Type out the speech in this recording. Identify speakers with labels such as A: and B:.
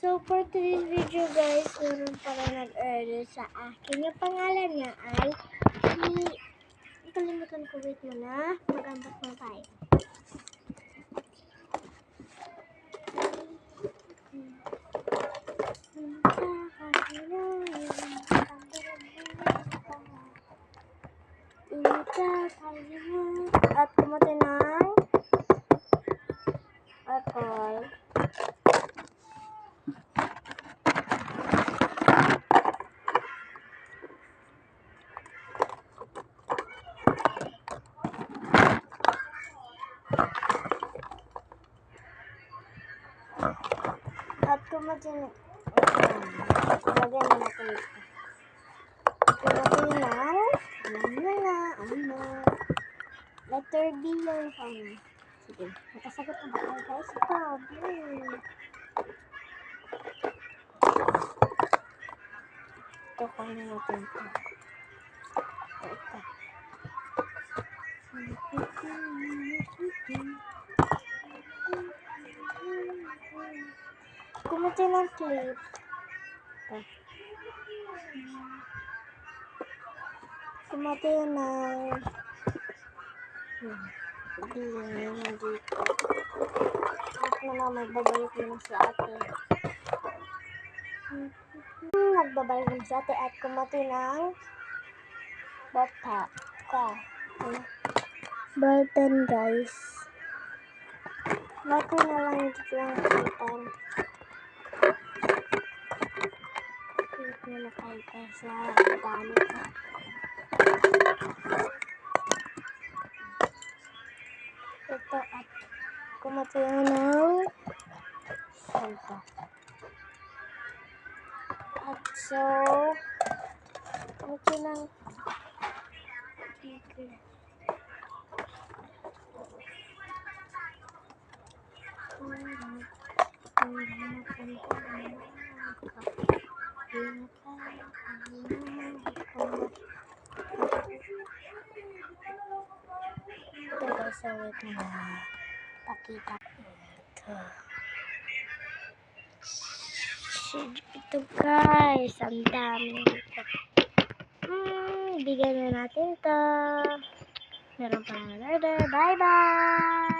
A: So, for today's video guys, meron pala nag-order sa akin. Yung pangalan niya ay kalimutan ko, wait mo na. Mag-unbox mo tayo. At kumuti ng apple. At kumuti ng lagyan mo na ito. Kumuti ng letter B yung sige, nakasagot na ba kayo guys? Ito ko na natin ito. Kumuti ng clip. Kumuti ng bilhin dito. At na magbabalik mo na sa atin. Nagbabalik mo sa atin at kumuti ng button guys. Button na lang dito lang button. Wait mo na kayo guys na dami ko. Ito at kumuti ng salta. At so, kumuti ng ito guys, wait na pakita ito guys, ang dami ito. Bigyan na natin ito. Meron pa ng order. Bye bye.